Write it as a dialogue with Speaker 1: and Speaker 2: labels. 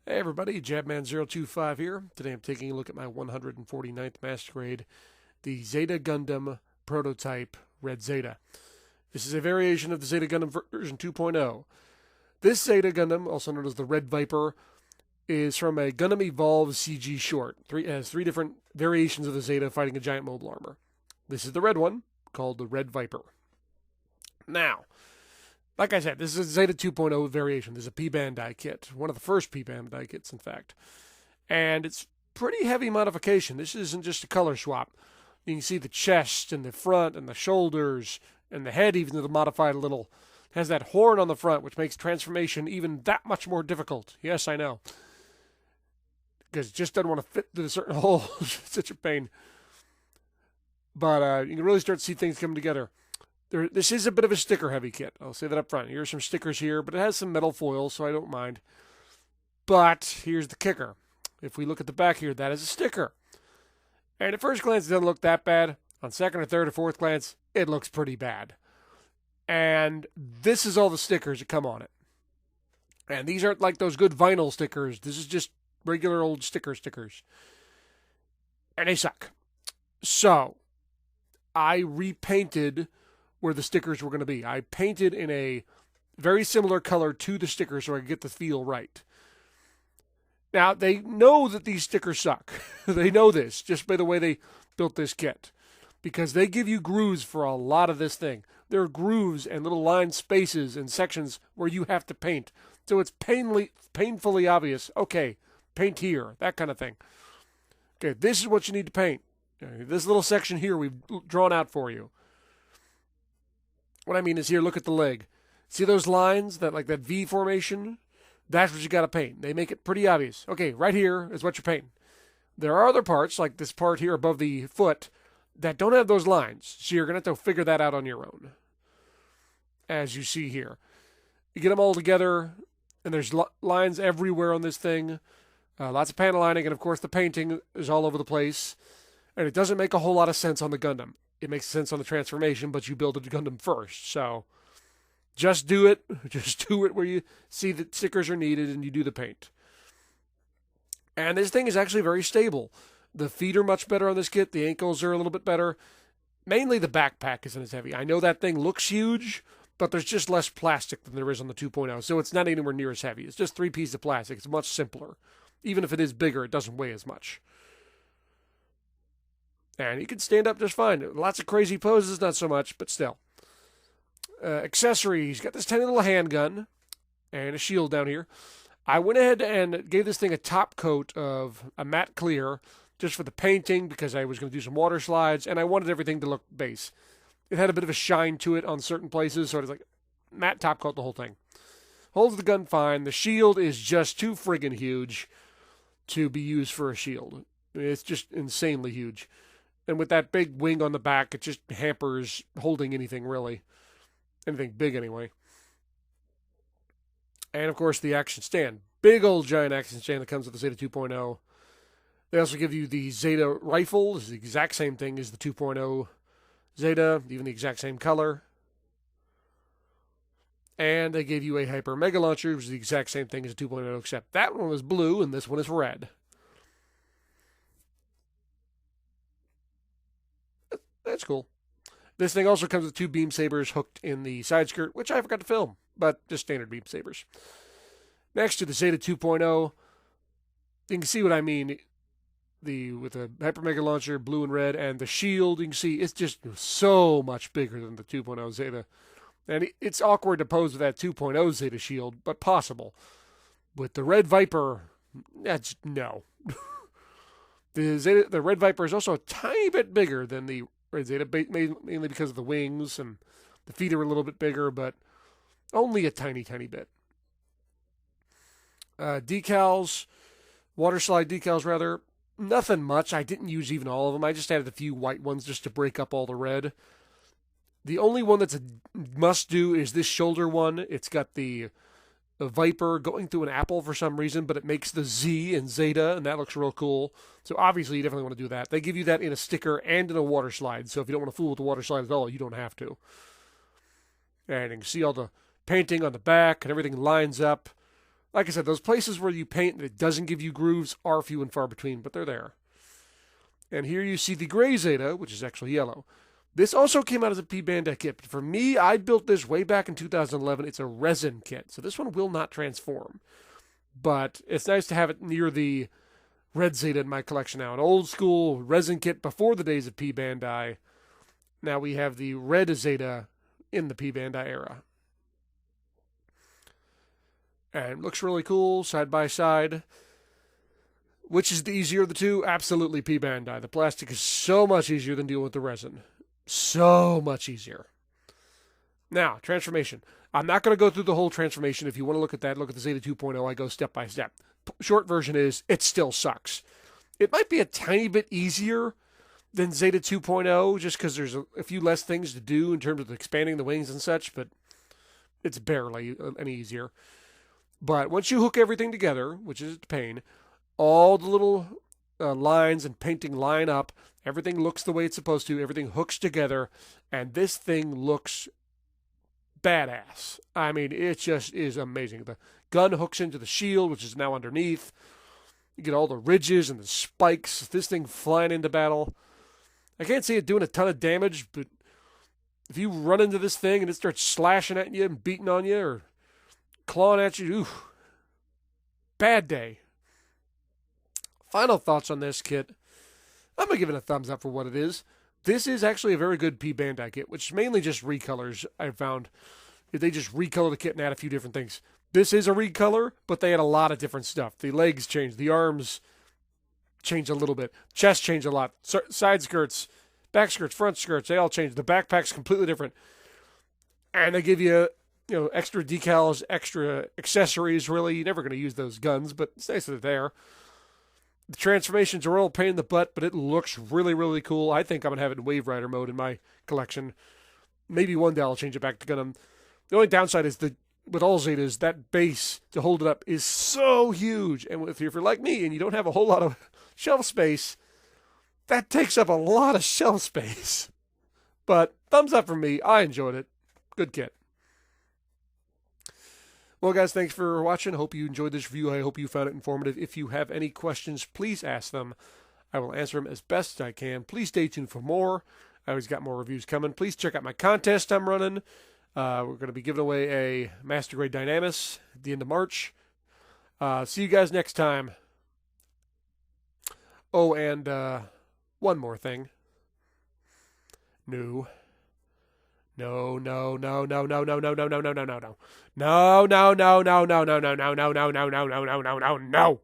Speaker 1: Hey everybody, Jabman025 here. Today I'm taking a look at my 149th Master Grade, the Zeta Gundam prototype Red Zeta. This is a variation of the Zeta Gundam version 2.0. This Zeta Gundam, also known as the Red Viper, is from a Gundam Evolved CG short. It has three different variations of the Zeta fighting a giant mobile armor. This is the red one, called the Red Viper. Now, like I said, this is a Zeta 2.0 variation. This is a p-bandai kit. One of the first p-bandai kits, in fact. And it's pretty heavy modification. This isn't just a color swap. You can see the chest and the front and the shoulders and the head even is modified a little. It has that horn on the front, which makes transformation even that much more difficult. Yes, I know. Because it just doesn't want to fit through a certain hole. It's such a pain. But you can really start to see things coming together. This is a bit of a sticker-heavy kit. I'll say that up front. Here's some stickers here, but it has some metal foil, so I don't mind. But here's the kicker. If we look at the back here, that is a sticker. And at first glance, it doesn't look that bad. On second or third or fourth glance, it looks pretty bad. And this is all the stickers that come on it. And these aren't like those good vinyl stickers. This is just regular old stickers. And they suck. So, I repainted where the stickers were going to be. I painted in a very similar color to the sticker so I could get the feel right. Now, they know that these stickers suck. They know this just by the way they built this kit. Because they give you grooves for a lot of this thing. There are grooves and little line spaces and sections where you have to paint. So it's painfully obvious. Okay, paint here, that kind of thing. Okay, this is what you need to paint. This little section here we've drawn out for you. What I mean is here, look at the leg. See those lines, that V formation? That's what you got to paint. They make it pretty obvious. Okay, right here is what you're painting. There are other parts, like this part here above the foot, that don't have those lines. So you're going to have to figure that out on your own. As you see here. You get them all together, and there's lines everywhere on this thing. Lots of panel lining, and of course the painting is all over the place. And it doesn't make a whole lot of sense on the Gundam. It makes sense on the transformation, but you build a Gundam first. So just do it. Just do it where you see that stickers are needed and you do the paint. And this thing is actually very stable. The feet are much better on this kit. The ankles are a little bit better. Mainly the backpack isn't as heavy. I know that thing looks huge, but there's just less plastic than there is on the 2.0. So it's not anywhere near as heavy. It's just 3 pieces of plastic. It's much simpler. Even if it is bigger, it doesn't weigh as much. And he can stand up just fine. Lots of crazy poses, not so much, but still. Accessories. Got this tiny little handgun and a shield down here. I went ahead and gave this thing a top coat of a matte clear just for the painting because I was going to do some water slides and I wanted everything to look base. It had a bit of a shine to it on certain places, so it was like matte top coat the whole thing. Holds the gun fine. The shield is just too friggin' huge to be used for a shield. It's just insanely huge. And with that big wing on the back, it just hampers holding anything, really. Anything big, anyway. And, of course, the action stand. Big old giant action stand that comes with the Zeta 2.0. They also give you the Zeta Rifles, the exact same thing as the 2.0 Zeta, even the exact same color. And they gave you a Hyper Mega Launcher, which is the exact same thing as the 2.0, except that one was blue and this one is red. That's cool. This thing also comes with 2 beam sabers hooked in the side skirt, which I forgot to film, but just standard beam sabers. Next to the Zeta 2.0, you can see what I mean. With the Hyper Mega Launcher, blue and red, and the shield, you can see it's just so much bigger than the 2.0 Zeta. And it's awkward to pose with that 2.0 Zeta shield, but possible. With the Red Viper, that's no. The Red Viper is also a tiny bit bigger than the Red Zeta, mainly because of the wings, and the feet are a little bit bigger, but only a tiny, tiny bit. Decals, water slide decals rather, nothing much. I didn't use even all of them. I just added a few white ones just to break up all the red. The only one that's a must-do is this shoulder one. It's got the Viper going through an apple for some reason, but it makes the Z in Zeta, and that looks real cool. So obviously you definitely want to do that. They give you that in a sticker and in a water slide, so if you don't want to fool with the water slide at all, you don't have to. And you can see all the painting on the back, and everything lines up. Like I said, those places where you paint and it doesn't give you grooves are few and far between, but they're there. And here you see the gray Zeta, which is actually yellow. This also came out as a p-bandai kit. But for me, I built this way back in 2011. It's a resin kit, so this one will not transform. But it's nice to have it near the red Zeta in my collection now. An old school resin kit before the days of p-bandai. Now we have the red Zeta in the p-bandai era. And looks really cool, side by side. Which is the easier of the two? Absolutely p-bandai. The plastic is so much easier than dealing with the resin. So much easier. Now, transformation. I'm not going to go through the whole transformation. If you want to look at that, look at the Zeta 2.0. I go step by step. Short version is, it still sucks. It might be a tiny bit easier than Zeta 2.0, just because there's a few less things to do in terms of expanding the wings and such, but it's barely any easier. But once you hook everything together, which is a pain, all the little lines and painting line up. Everything looks the way it's supposed to. Everything hooks together. And this thing looks badass. I mean, it just is amazing. The gun hooks into the shield, which is now underneath. You get all the ridges and the spikes. This thing flying into battle. I can't see it doing a ton of damage, but if you run into this thing and it starts slashing at you and beating on you or clawing at you, ooh, bad day. Final thoughts on this kit. I'm going to give it a thumbs up for what it is. This is actually a very good p-bandai kit, which is mainly just recolors, I've found. They just recolor the kit and add a few different things. This is a recolor, but they had a lot of different stuff. The legs changed. The arms changed a little bit. Chest changed a lot. Side skirts, back skirts, front skirts, they all changed. The backpack's completely different. And they give you, extra decals, extra accessories, really. You're never going to use those guns, but it's nice that they're there. The transformations are all pain in the butt, but it looks really, really cool. I think I'm going to have it in Wave Rider mode in my collection. Maybe one day I'll change it back to Gundam. The only downside is with all Zetas, that base to hold it up is so huge. And if you're like me and you don't have a whole lot of shelf space, that takes up a lot of shelf space. But thumbs up for me. I enjoyed it. Good kit. Well, guys, thanks for watching. I hope you enjoyed this review. I hope you found it informative. If you have any questions, please ask them. I will answer them as best I can. Please stay tuned for more. I always got more reviews coming. Please check out my contest I'm running. We're going to be giving away a Master Grade Dynamis at the end of March. See you guys next time. Oh, and one more thing. No. No, no, no, no, no, no, no, no, no, no, no, no, no. No, no, no, no, no, no, no, no, no, no, no, no, no, no, no, no, no, no.